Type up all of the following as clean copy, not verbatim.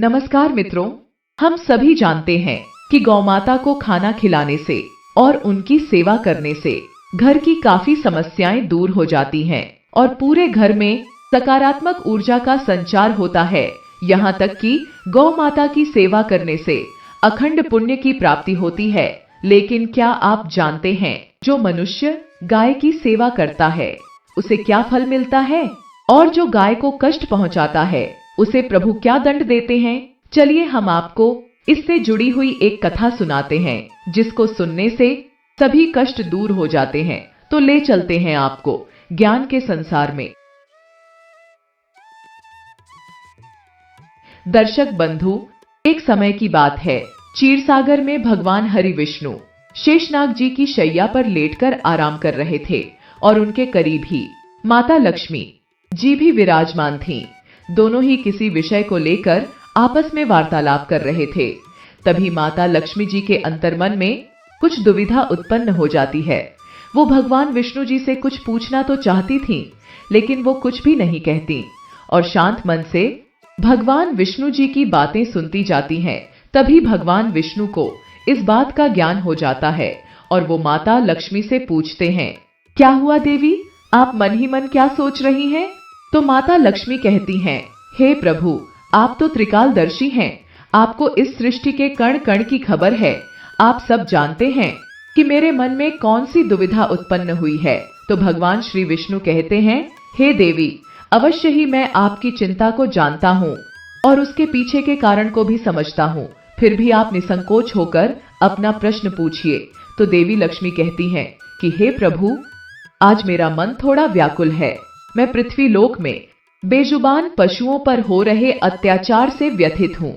नमस्कार मित्रों, हम सभी जानते हैं कि गौमाता को खाना खिलाने से और उनकी सेवा करने से घर की काफी समस्याएं दूर हो जाती हैं और पूरे घर में सकारात्मक ऊर्जा का संचार होता है। यहाँ तक कि गौमाता की सेवा करने से अखंड पुण्य की प्राप्ति होती है। लेकिन क्या आप जानते हैं, जो मनुष्य गाय की सेवा करता है उसे क्या फल मिलता है, और जो गाय को कष्ट पहुंचाता है उसे प्रभु क्या दंड देते हैं? चलिए हम आपको इससे जुड़ी हुई एक कथा सुनाते हैं, जिसको सुनने से सभी कष्ट दूर हो जाते हैं। तो ले चलते हैं आपको ज्ञान के संसार में। दर्शक बंधु, एक समय की बात है। क्षीरसागर में भगवान हरि विष्णु शेषनाग जी की शैया पर लेटकर आराम कर रहे थे और उनके करीब ही माता लक्ष्मी जी भी विराजमान थीं। दोनों ही किसी विषय को लेकर आपस में वार्तालाप कर रहे थे। तभी माता लक्ष्मी जी के अंतर्मन में कुछ दुविधा उत्पन्न हो जाती है। वो भगवान विष्णु जी से कुछ पूछना तो चाहती थीं, लेकिन वो कुछ भी नहीं कहती और शांत मन से भगवान विष्णु जी की बातें सुनती जाती हैं। तभी भगवान विष्णु को इस बात का ज्ञान हो जाता है और वो माता लक्ष्मी से पूछते हैं, क्या हुआ देवी, आप मन ही मन क्या सोच रही हैं? तो माता लक्ष्मी कहती हैं, हे प्रभु, आप तो त्रिकालदर्शी हैं, आपको इस सृष्टि के कण कण की खबर है। आप सब जानते हैं कि मेरे मन में कौन सी दुविधा उत्पन्न हुई है। तो भगवान श्री विष्णु कहते हैं, हे देवी, अवश्य ही मैं आपकी चिंता को जानता हूँ और उसके पीछे के कारण को भी समझता हूँ। फिर भी आप निसंकोच होकर अपना प्रश्न पूछिए। तो देवी लक्ष्मी कहती हैं कि हे प्रभु, आज मेरा मन थोड़ा व्याकुल है। मैं पृथ्वी लोक में बेजुबान पशुओं पर हो रहे अत्याचार से व्यथित हूँ।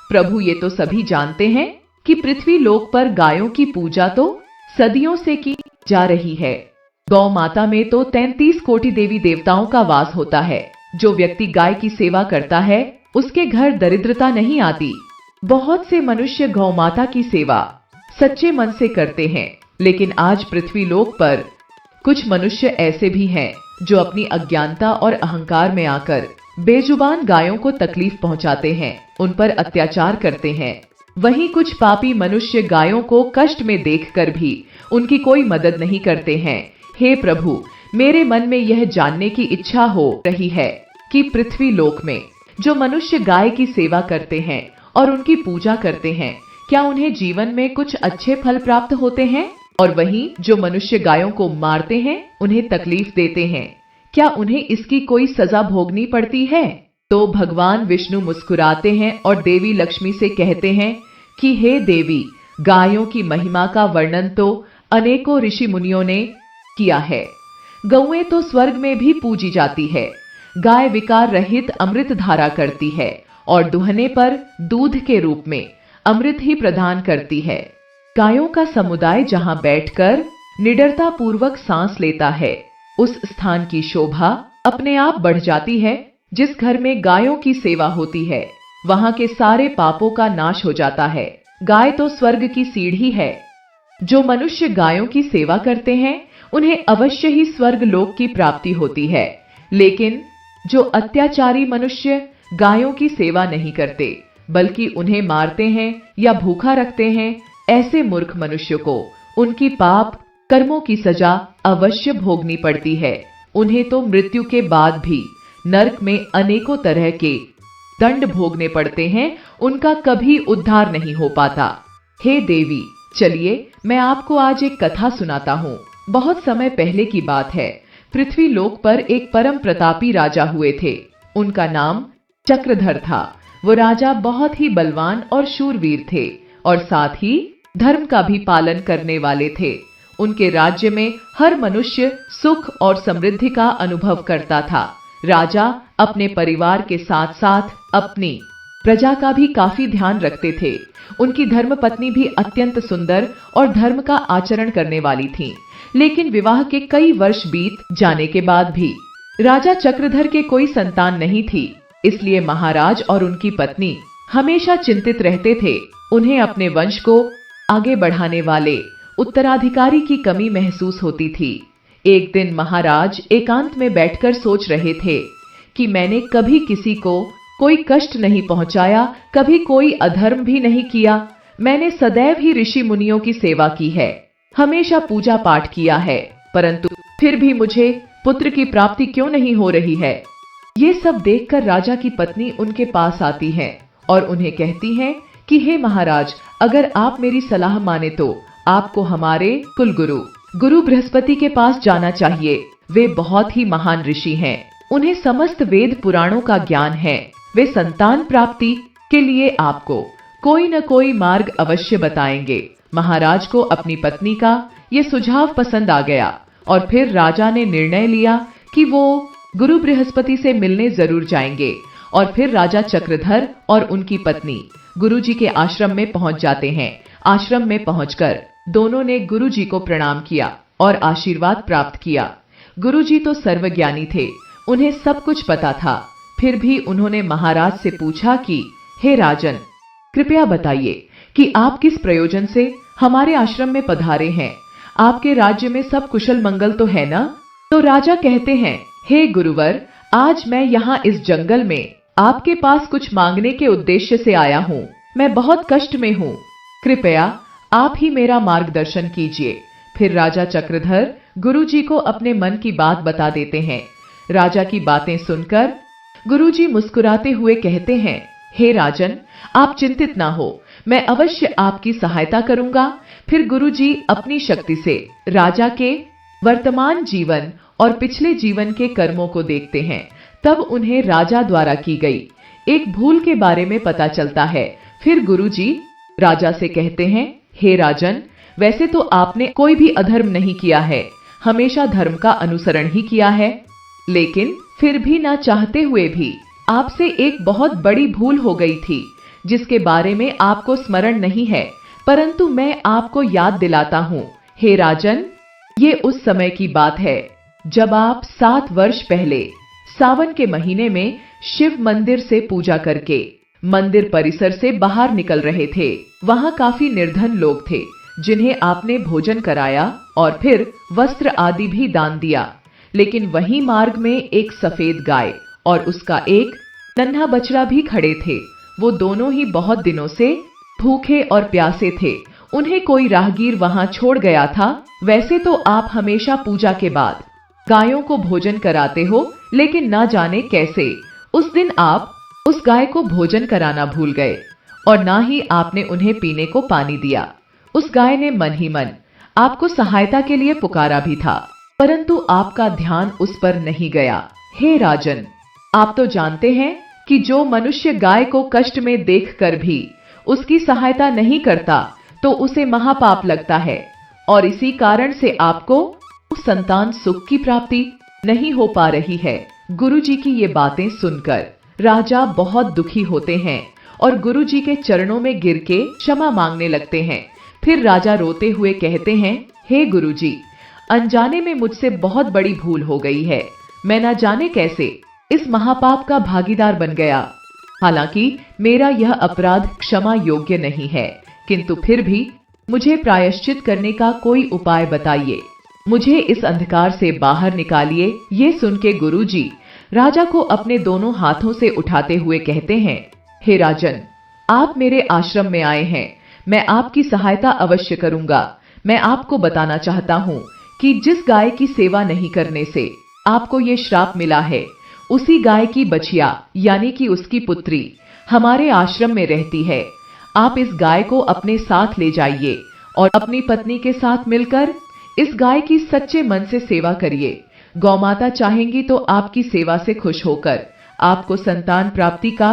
प्रभु, ये तो सभी जानते हैं कि पृथ्वी लोक पर गायों की पूजा तो सदियों से की जा रही है। गौ माता में तो 33 कोटि देवी देवताओं का वास होता है। जो व्यक्ति गाय की सेवा करता है उसके घर दरिद्रता नहीं आती। बहुत से मनुष्य गौ माता की सेवा सच्चे मन से करते हैं, लेकिन आज पृथ्वी लोक पर कुछ मनुष्य ऐसे भी हैं जो अपनी अज्ञानता और अहंकार में आकर बेजुबान गायों को तकलीफ पहुंचाते हैं, उन पर अत्याचार करते हैं। वहीं कुछ पापी मनुष्य गायों को कष्ट में देखकर भी उनकी कोई मदद नहीं करते हैं। हे प्रभु, मेरे मन में यह जानने की इच्छा हो रही है कि पृथ्वी लोक में जो मनुष्य गाय की सेवा करते हैं और उनकी पूजा करते हैं, क्या उन्हें जीवन में कुछ अच्छे फल प्राप्त होते हैं? और वहीं जो मनुष्य गायों को मारते हैं, उन्हें तकलीफ देते हैं, क्या उन्हें इसकी कोई सजा भोगनी पड़ती है? तो भगवान विष्णु मुस्कुराते हैं और देवी लक्ष्मी से कहते हैं कि हे देवी, गायों की महिमा का वर्णन तो अनेकों ऋषि मुनियों ने किया है। गौएं तो स्वर्ग में भी पूजी जाती है। गाय विकार रहित अमृत धारा करती है और दुहने पर दूध के रूप में अमृत ही प्रदान करती है। गायों का समुदाय जहां बैठकर निडरता पूर्वक सांस लेता है, उस स्थान की शोभा अपने आप बढ़ जाती है। जिस घर में गायों की सेवा होती है, वहां के सारे पापों का नाश हो जाता है। गाय तो स्वर्ग की सीढ़ी है। जो मनुष्य गायों की सेवा करते हैं, उन्हें अवश्य ही स्वर्ग लोक की प्राप्ति होती है। लेकिन जो अत्याचारी मनुष्य गायों की सेवा नहीं करते, बल्कि उन्हें मारते हैं या भूखा रखते हैं, ऐसे मूर्ख मनुष्य को उनकी पाप कर्मों की सजा अवश्य भोगनी पड़ती है। उन्हें तो मृत्यु के बाद भी नरक में अनेकों तरह के दंड भोगने पड़ते हैं। उनका कभी उद्धार नहीं हो पाता। हे देवी, चलिए मैं आपको आज एक कथा सुनाता हूँ। बहुत समय पहले की बात है। पृथ्वी लोक पर एक परम प्रतापी राजा हुए थे। उनका नाम चक्रधर था। वो राजा बहुत ही बलवान और शूरवीर थे और साथ ही धर्म का भी पालन करने वाले थे। उनके राज्य में हर मनुष्य सुख और समृद्धि का अनुभव करता था। राजा अपने परिवार के साथ साथ अपनी प्रजा का भी काफी ध्यान रखते थे। उनकी धर्मपत्नी भी अत्यंत सुंदर और धर्म का आचरण करने वाली थी। लेकिन विवाह के कई वर्ष बीत जाने के बाद भी राजा चक्रधर के कोई संतान नहीं थी। इसलिए महाराज और उनकी पत्नी हमेशा चिंतित रहते थे। उन्हें अपने वंश को आगे बढ़ाने वाले उत्तराधिकारी की कमी महसूस होती थी। एक दिन महाराज एकांत में बैठकर सोच रहे थे कि मैंने कभी किसी को कोई कष्ट नहीं पहुंचाया, कभी कोई अधर्म भी नहीं किया। मैंने सदैव ही ऋषि मुनियों की सेवा की है, हमेशा पूजा पाठ किया है, परंतु फिर भी मुझे पुत्र की प्राप्ति क्यों नहीं हो रही है। ये सब देखकर राजा की पत्नी उनके पास आती है और उन्हें कहती हैं कि हे महाराज, अगर आप मेरी सलाह माने तो आपको हमारे कुलगुरु गुरु बृहस्पति के पास जाना चाहिए। वे बहुत ही महान ऋषि हैं, उन्हें समस्त वेद पुराणों का ज्ञान है। वे संतान प्राप्ति के लिए आपको कोई न कोई मार्ग अवश्य बताएंगे। महाराज को अपनी पत्नी का ये सुझाव पसंद आ गया और फिर राजा ने निर्णय लिया कि वो गुरु बृहस्पति से मिलने जरूर जाएंगे। और फिर राजा चक्रधर और उनकी पत्नी गुरुजी के आश्रम में पहुंच जाते हैं। आश्रम में पहुंचकर दोनों ने गुरुजी को प्रणाम किया और आशीर्वाद प्राप्त किया। गुरुजी तो सर्वज्ञानी थे, उन्हें सब कुछ पता था। फिर भी उन्होंने महाराज से पूछा कि हे राजन, कृपया बताइए कि आप किस प्रयोजन से हमारे आश्रम में पधारे हैं। आपके राज्य में सब कुशल मंगल तो है ना? तो राजा कहते हैं, हे गुरुवर, आज मैं यहाँ इस जंगल में आपके पास कुछ मांगने के उद्देश्य से आया हूँ। मैं बहुत कष्ट में हूँ, कृपया आप ही मेरा मार्गदर्शन कीजिए। फिर राजा चक्रधर गुरुजी को अपने मन की बात बता देते हैं। राजा की बातें सुनकर गुरुजी मुस्कुराते हुए कहते हैं, हे राजन, आप चिंतित ना हो, मैं अवश्य आपकी सहायता करूंगा। फिर गुरुजी अपनी शक्ति से राजा के वर्तमान जीवन और पिछले जीवन के कर्मों को देखते हैं। तब उन्हें राजा द्वारा की गई एक भूल के बारे में पता चलता है। फिर गुरुजी राजा से कहते हैं, हे राजन, वैसे तो आपने कोई भी अधर्म नहीं किया है, हमेशा धर्म का अनुसरण ही किया है, लेकिन फिर भी ना चाहते हुए भी आपसे एक बहुत बड़ी भूल हो गई थी, जिसके बारे में आपको स्मरण नहीं है, परंतु मैं आपको याद दिलाता हूँ। हे राजन, ये उस समय की बात है जब आप 7 वर्ष पहले सावन के महीने में शिव मंदिर से पूजा करके मंदिर परिसर से बाहर निकल रहे थे। वहां काफी निर्धन लोग थे, जिन्हें आपने भोजन कराया और फिर वस्त्र आदि भी दान दिया। लेकिन वहीं मार्ग में एक सफेद गाय और उसका एक नन्हा बछड़ा भी खड़े थे। वो दोनों ही बहुत दिनों से भूखे और प्यासे थे। उन्हें कोई राहगीर वहां छोड़ गया था। वैसे तो आप हमेशा पूजा के बाद गायों को भोजन कराते हो, लेकिन ना जाने कैसे उस दिन आप उस गाय को भोजन कराना भूल गए और ना ही आपने उन्हें पीने को पानी दिया। उस गाय ने मन ही मन आपको सहायता के लिए पुकारा भी था, परंतु आपका ध्यान उस पर नहीं गया। हे राजन, आप तो जानते हैं कि जो मनुष्य गाय को कष्ट में देखकर भी उसकी सहायता नहीं करता तो उसे महापाप लगता है, और इसी कारण से आपको संतान सुख की प्राप्ति नहीं हो पा रही है। गुरुजी की ये बातें सुनकर राजा बहुत दुखी होते हैं और गुरुजी के चरणों में गिर के क्षमा मांगने लगते हैं। फिर राजा रोते हुए कहते हैं, हे गुरुजी, अनजाने में मुझसे बहुत बड़ी भूल हो गई है। मैं ना जाने कैसे इस महापाप का भागीदार बन गया। हालांकि मेरा यह अपराध क्षमा योग्य नहीं है, किंतु फिर भी मुझे प्रायश्चित करने का कोई उपाय बताइए। मुझे इस अंधकार से बाहर निकालिए। ये सुन के गुरुजी राजा को अपने दोनों हाथों से उठाते हुए कहते हैं, हे राजन, आप मेरे आश्रम में आए हैं, मैं आपकी सहायता अवश्य करूंगा। मैं आपको बताना चाहता हूँ कि जिस गाय की सेवा नहीं करने से आपको ये श्राप मिला है, उसी गाय की बछिया यानी कि उसकी पुत्री हमारे आश्रम में रहती है। आप इस गाय को अपने साथ ले जाइए और अपनी पत्नी के साथ मिलकर इस गाय की सच्चे मन से सेवा करिए। गौमाता चाहेंगी तो आपकी सेवा से खुश होकर आपको संतान प्राप्ति का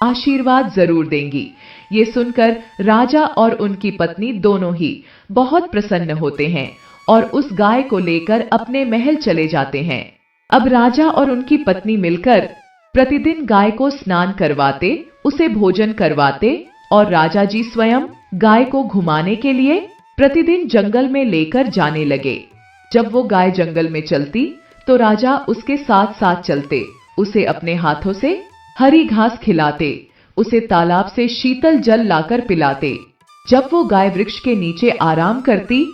आशीर्वाद जरूर देंगी। ये सुनकर राजा और उनकी पत्नी दोनों ही बहुत प्रसन्न होते हैं और उस गाय को लेकर अपने महल चले जाते हैं। अब राजा और उनकी पत्नी मिलकर प्रतिदिन गाय को स्नान करवाते, उसे भोजन करवाते और राजा जी स्वयं गाय को घुमाने के लिए प्रतिदिन जंगल में लेकर जाने लगे। जब वो गाय जंगल में चलती तो राजा उसके साथ साथ चलते, उसे अपने हाथों से हरी घास खिलाते, उसे तालाब से शीतल जल लाकर पिलाते। जब वो गाय वृक्ष के नीचे आराम करती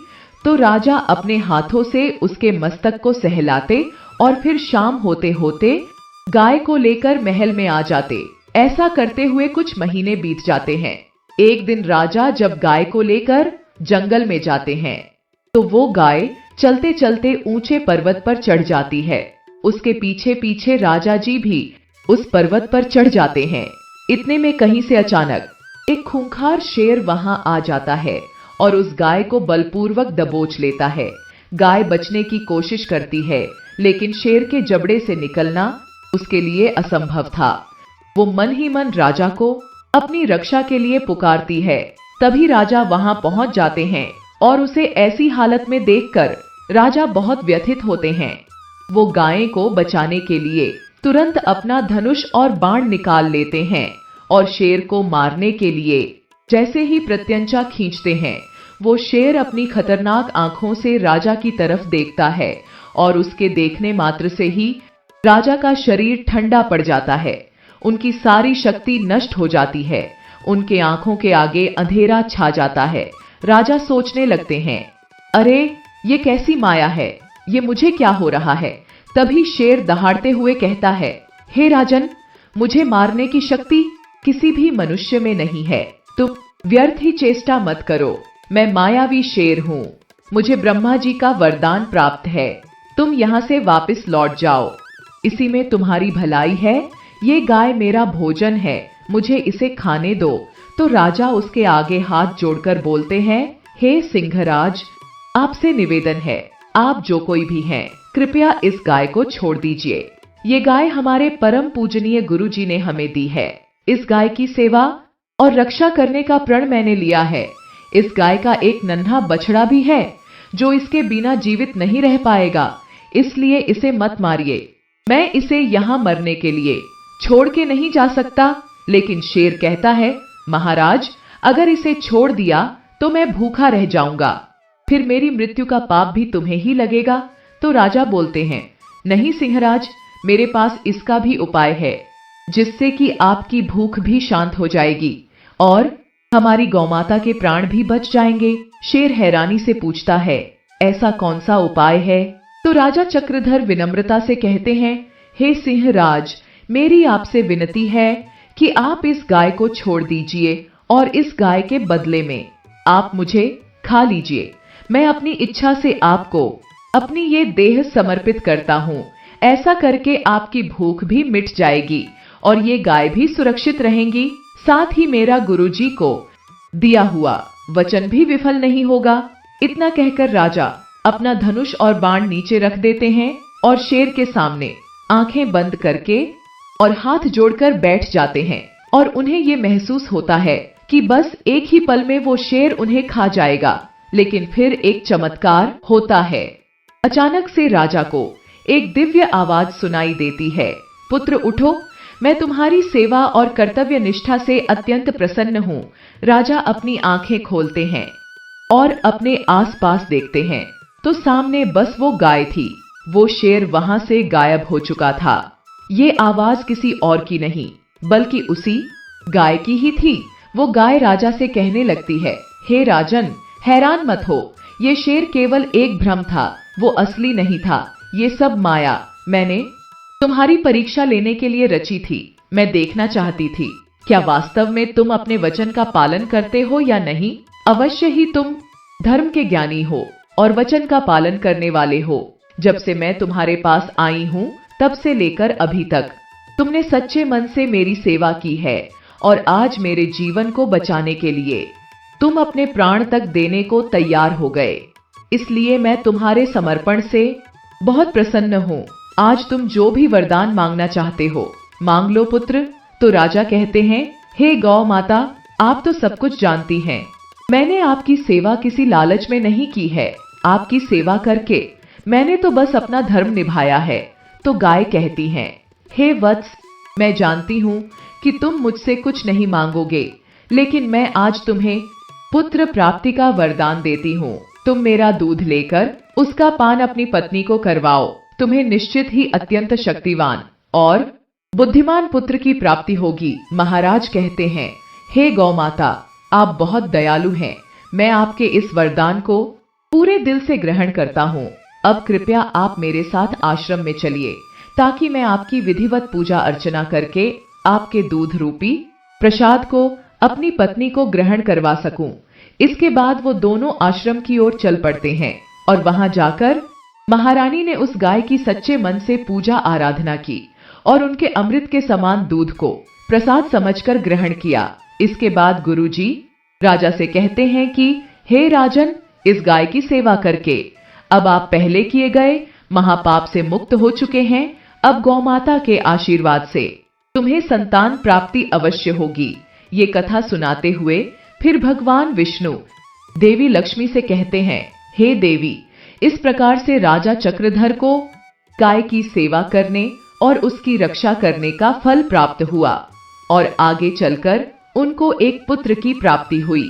तो राजा अपने हाथों से उसके मस्तक को सहलाते और फिर शाम होते होते गाय को लेकर महल में आ जाते। ऐसा करते हुए कुछ महीने बीत जाते हैं। एक दिन राजा जब गाय को लेकर जंगल में जाते हैं तो वो गाय चलते चलते ऊंचे पर्वत पर चढ़ जाती है। उसके पीछे पीछे राजा जी भी उस पर्वत पर चढ़ जाते हैं। इतने में कहीं से अचानक एक खूंखार शेर वहां आ जाता है और उस गाय को बलपूर्वक दबोच लेता है। गाय बचने की कोशिश करती है, लेकिन शेर के जबड़े से निकलना उसके लिए असंभव था। वो मन ही मन राजा को अपनी रक्षा के लिए पुकारती है। तभी राजा वहां पहुंच जाते हैं और उसे ऐसी हालत में देखकर राजा बहुत व्यथित होते हैं। वो गाय को बचाने के लिए तुरंत अपना धनुष और बाण निकाल लेते हैं और शेर को मारने के लिए जैसे ही प्रत्यंचा खींचते हैं, वो शेर अपनी खतरनाक आंखों से राजा की तरफ देखता है और उसके देखने मात्र से ही राजा का शरीर ठंडा पड़ जाता है। उनकी सारी शक्ति नष्ट हो जाती है। उनके आंखों के आगे अंधेरा छा जाता है। राजा सोचने लगते हैं, अरे ये कैसी माया है, ये मुझे क्या हो रहा है। तभी शेर दहाड़ते हुए कहता है, हे राजन, मुझे मारने की शक्ति किसी भी मनुष्य में नहीं है। तुम व्यर्थ ही चेष्टा मत करो। मैं मायावी शेर हूँ। मुझे ब्रह्मा जी का वरदान प्राप्त है। तुम यहाँ से वापस लौट जाओ। इसी में तुम्हारी भलाई है। ये गाय मेरा भोजन है, मुझे इसे खाने दो। तो राजा उसके आगे हाथ जोड़कर बोलते हैं, हे सिंहराज, आपसे निवेदन है, आप जो कोई भी हैं, कृपया इस गाय को छोड़ दीजिए। ये गाय हमारे परम पूजनीय गुरु जी ने हमें दी है। इस गाय की सेवा और रक्षा करने का प्रण मैंने लिया है। इस गाय का एक नन्हा बछड़ा भी है जो इसके बिना जीवित नहीं रह पाएगा, इसलिए इसे मत मारिए। मैं इसे यहाँ मरने के लिए छोड़ के नहीं जा सकता। लेकिन शेर कहता है, महाराज, अगर इसे छोड़ दिया तो मैं भूखा रह जाऊंगा, फिर मेरी मृत्यु का पाप भी तुम्हें ही लगेगा। तो राजा बोलते हैं, नहीं सिंहराज, मेरे पास इसका भी उपाय है, जिससे कि आपकी भूख भी शांत हो जाएगी और हमारी गौमाता के प्राण भी बच जाएंगे। शेर हैरानी से पूछता है, ऐसा कौन सा उपाय है? तो राजा चक्रधर विनम्रता से कहते हैं, हे सिंहराज, मेरी आपसे विनती है कि आप इस गाय को छोड़ दीजिए और इस गाय के बदले में आप मुझे खा लीजिए। मैं अपनी इच्छा से आपको अपनी ये देह समर्पित करता हूँ। ऐसा करके आपकी भूख भी मिट जाएगी और ये गाय भी सुरक्षित रहेंगी। साथ ही मेरा गुरुजी को दिया हुआ वचन भी विफल नहीं होगा। इतना कहकर राजा अपना धनुष और बाण नीचे रख देते हैं और शेर के सामने आंखें बंद करके और हाथ जोड़कर बैठ जाते हैं। और उन्हें ये महसूस होता है कि बस एक ही पल में वो शेर उन्हें खा जाएगा। लेकिन फिर एक चमत्कार होता है। अचानक से राजा को एक दिव्य आवाज सुनाई देती है, पुत्र उठो, मैं तुम्हारी सेवा और कर्तव्य निष्ठा से अत्यंत प्रसन्न हूँ। राजा अपनी आंखें खोलते हैं और अपने आसपास देखते हैं तो सामने बस वो गाय थी। वो शेर वहां से गायब हो चुका था। ये आवाज किसी और की नहीं बल्कि उसी गाय की ही थी। वो गाय राजा से कहने लगती है, हे राजन, हैरान मत हो, ये शेर केवल एक भ्रम था, वो असली नहीं था। ये सब माया मैंने तुम्हारी परीक्षा लेने के लिए रची थी। मैं देखना चाहती थी क्या वास्तव में तुम अपने वचन का पालन करते हो या नहीं। अवश्य ही तुम धर्म के ज्ञानी हो और वचन का पालन करने वाले हो। जब से मैं तुम्हारे पास आई हूँ तब से लेकर अभी तक तुमने सच्चे मन से मेरी सेवा की है और आज मेरे जीवन को बचाने के लिए तुम अपने प्राण तक देने को तैयार हो गए। इसलिए मैं तुम्हारे समर्पण से बहुत प्रसन्न हूँ। आज तुम जो भी वरदान मांगना चाहते हो मांग लो पुत्र। तो राजा कहते हैं, हे गौ माता, आप तो सब कुछ जानती हैं। मैंने आपकी सेवा किसी लालच में नहीं की है। आपकी सेवा करके मैंने तो बस अपना धर्म निभाया है। तो गाय कहती हैं, हे वत्स, मैं जानती हूँ कि तुम मुझसे कुछ नहीं मांगोगे, लेकिन मैं आज तुम्हें पुत्र प्राप्ति का वरदान देती हूँ। तुम मेरा दूध लेकर उसका पान अपनी पत्नी को करवाओ। तुम्हें निश्चित ही अत्यंत शक्तिवान और बुद्धिमान पुत्र की प्राप्ति होगी। महाराज कहते हैं, हे गौ माता, आप बहुत दयालु हैं। मैं आपके इस वरदान को पूरे दिल से ग्रहण करता हूँ। अब कृपया आप मेरे साथ आश्रम में चलिए ताकि मैं आपकी विधिवत पूजा अर्चना करके आपके दूध रूपी प्रसाद को अपनी पत्नी को ग्रहण करवा सकूं। इसके बाद वो दोनों आश्रम की ओर चल पड़ते हैं और वहां जाकर महारानी ने उस गाय की सच्चे मन से पूजा आराधना की और उनके अमृत के समान दूध को प्रसाद समझकर ग्रहण किया। इसके बाद गुरुजी राजा से कहते हैं कि हे राजन, इस गाय की सेवा करके अब आप पहले किए गए महापाप से मुक्त हो चुके हैं। अब गौमाता के आशीर्वाद से तुम्हें संतान प्राप्ति अवश्य होगी। ये कथा सुनाते हुए फिर भगवान विष्णु देवी लक्ष्मी से कहते हैं, हे देवी, इस प्रकार से राजा चक्रधर को गाय की सेवा करने और उसकी रक्षा करने का फल प्राप्त हुआ और आगे चलकर उनको एक पुत्र की प्राप्ति हुई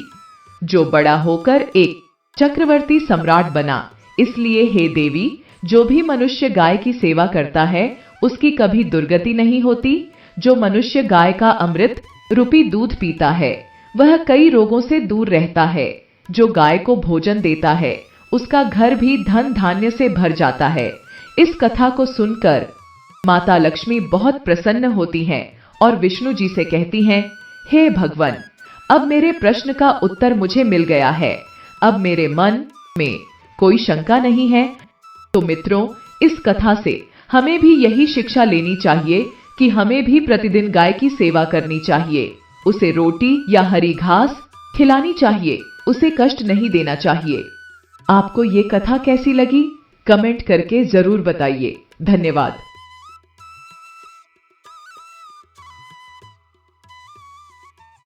जो बड़ा होकर एक चक्रवर्ती सम्राट बना। इसलिए हे देवी, जो भी मनुष्य गाय की सेवा करता है उसकी कभी दुर्गति नहीं होती। जो मनुष्य गाय का अमृत रूपी दूध पीता है वह कई रोगों से दूर रहता है। जो गाय को भोजन देता है उसका घर भी धन धान्य से भर जाता है। इस कथा को सुनकर माता लक्ष्मी बहुत प्रसन्न होती हैं और विष्णु जी से कहती हैं, हे भगवान, अब मेरे प्रश्न का उत्तर मुझे मिल गया है। अब मेरे मन में कोई शंका नहीं है। तो मित्रों, इस कथा से हमें भी यही शिक्षा लेनी चाहिए कि हमें भी प्रतिदिन गाय की सेवा करनी चाहिए। उसे रोटी या हरी घास खिलानी चाहिए, उसे कष्ट नहीं देना चाहिए। आपको ये कथा कैसी लगी? कमेंट करके जरूर बताइए। धन्यवाद।